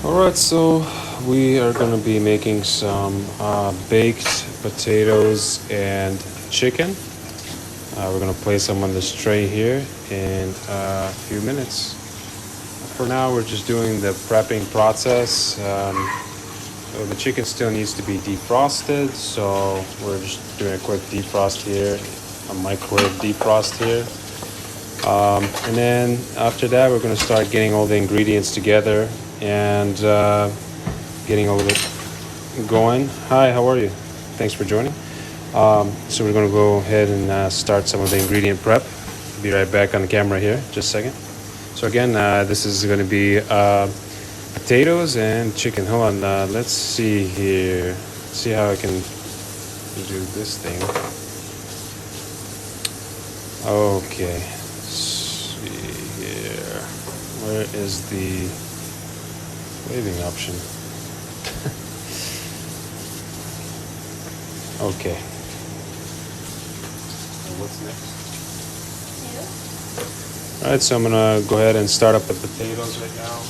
Alright, so we are going to be making some baked potatoes and chicken. We're going to place them on this tray here in a few minutes. For now, we're just doing the prepping process. So the chicken still needs to be defrosted, so we're just doing a quick defrost here, a microwave defrost here. And then after that, we're going to start getting all the ingredients together and getting all of it going. Hi, how are you? Thanks for joining. So we're going to go ahead and start some of the ingredient prep. Be right back on the camera here, just a second. So again, this is going to be potatoes and chicken. Hold on, let's see here. See how I can do this thing. Okay, let's see here. Where is the waving option? Okay. And what's next? All right, so I'm gonna go ahead and start up the potatoes right now.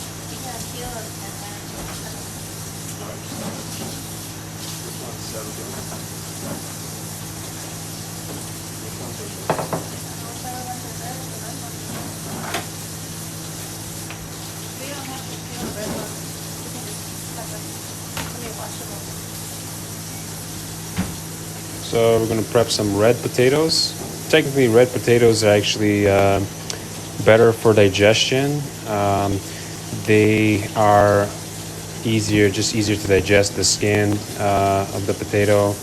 So we're going to prep some red potatoes. Technically, red potatoes are actually better for digestion. They are easier to digest the skin of the potato,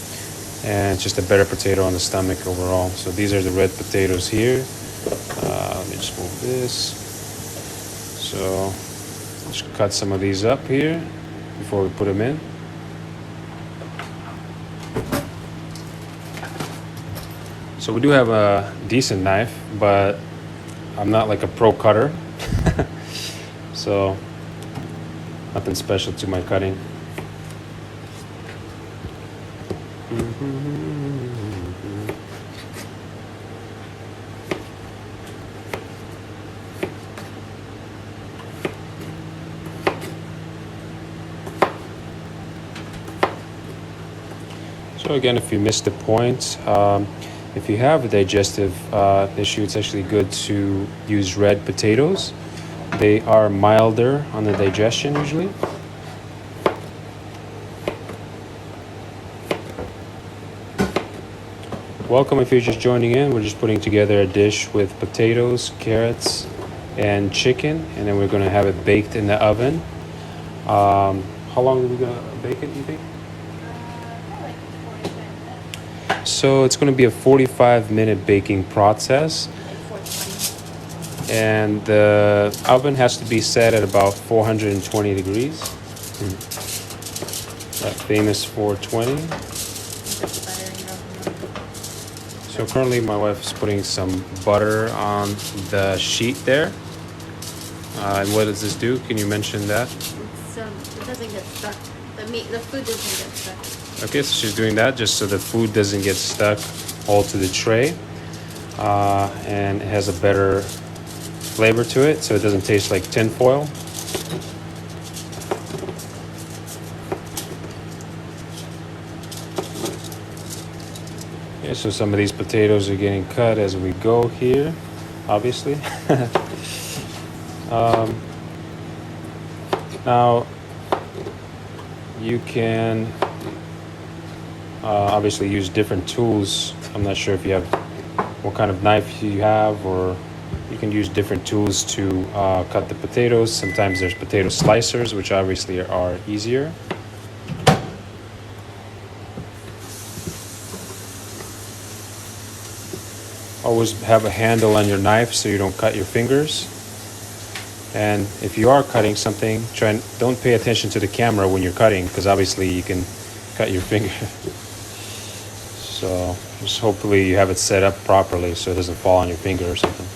and it's just a better potato on the stomach overall. So these are the red potatoes here. Let me just move this. So let's cut some of these up here before we put them in. So we do have a decent knife, but I'm not like a pro cutter. So nothing special to my cutting. So again, if you missed the point, if you have a digestive issue, it's actually good to use red potatoes. They are milder on the digestion usually. Welcome if you're just joining in. We're just putting together a dish with potatoes, carrots, and chicken, and then we're going to have it baked in the oven. How long are we going to bake it, do you think? So it's going to be a 45-minute baking process, and the oven has to be set at about 420 degrees. That famous 420. So currently my wife is putting some butter on the sheet there. And what does this do? Can you mention that? It doesn't get stuck. The food doesn't get stuck. Okay, so she's doing that just so the food doesn't get stuck all to the tray, and it has a better flavor to it, so it doesn't taste like tin foil. Yeah, so some of these potatoes are getting cut as we go here, obviously. Now, you can obviously use different tools. I'm not sure if you have what kind of knife you have, or you can use different tools to cut the potatoes. Sometimes there's potato slicers, which obviously are easier. Always have a handle on your knife so you don't cut your fingers. And if you are cutting something, don't pay attention to the camera when you're cutting, because obviously you can cut your finger. So just hopefully you have it set up properly so it doesn't fall on your finger or something.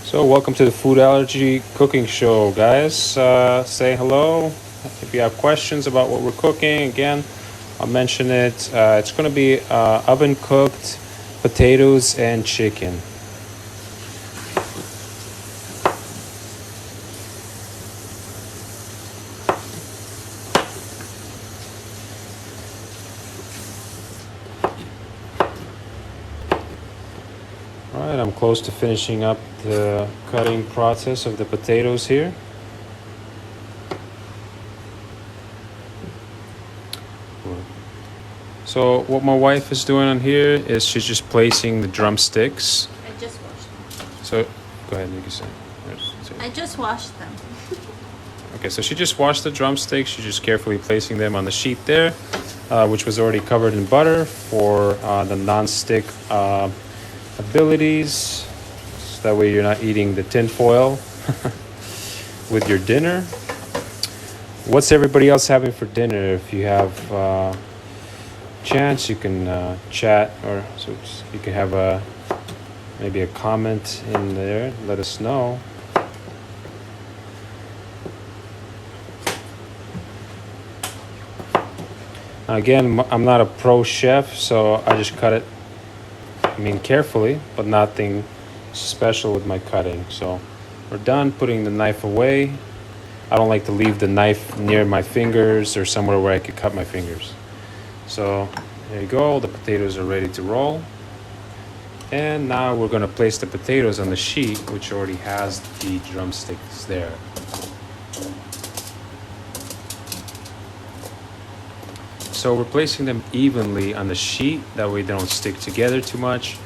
So So welcome to the Food Allergy Cooking Show, guys. Say hello. If you have questions about what we're cooking, again, I'll mention it. It's going to be oven cooked potatoes and chicken. All right, I'm close to finishing up the cutting process of the potatoes here. So what my wife is doing on here is she's just placing the drumsticks. I just washed them. So go ahead, you can say. I just washed them. Okay, so she just washed the drumsticks. She's just carefully placing them on the sheet there, which was already covered in butter for the non-stick abilities. So that way you're not eating the tin foil with your dinner. What's everybody else having for dinner? If you have chance, you can chat, or so you can have maybe a comment in there. Let us know. Again, I'm not a pro chef, so I just cut it, carefully, but nothing special with my cutting. So we're done putting the knife away. I don't like to leave the knife near my fingers or somewhere where I could cut my fingers. So there you go, the potatoes are ready to roll. And now we're gonna place the potatoes on the sheet, which already has the drumsticks there. So we're placing them evenly on the sheet, that way they don't stick together too much.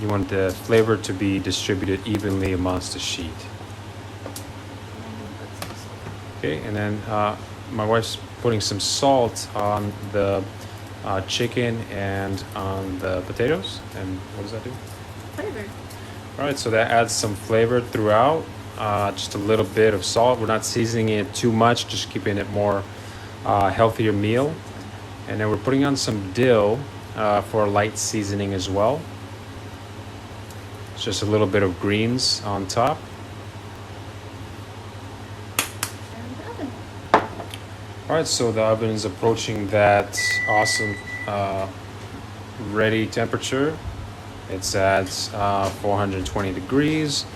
You want the flavor to be distributed evenly amongst the sheet. Okay, and then my wife's putting some salt on the chicken and on the potatoes. And what does that do? Flavor. All right, so that adds some flavor throughout. Just a little bit of salt. We're not seasoning it too much, just keeping it more healthier meal. And then we're putting on some dill for light seasoning as well. It's just a little bit of greens on top. And the oven. All right, so the oven is approaching that awesome ready temperature. It's at 420 degrees.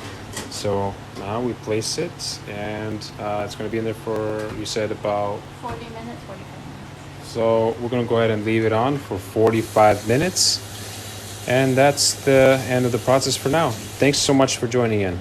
So now we place it, and it's going to be in there for, you said, about 40 minutes, 45 minutes. So we're going to go ahead and leave it on for 45 minutes. And that's the end of the process for now. Thanks so much for joining in.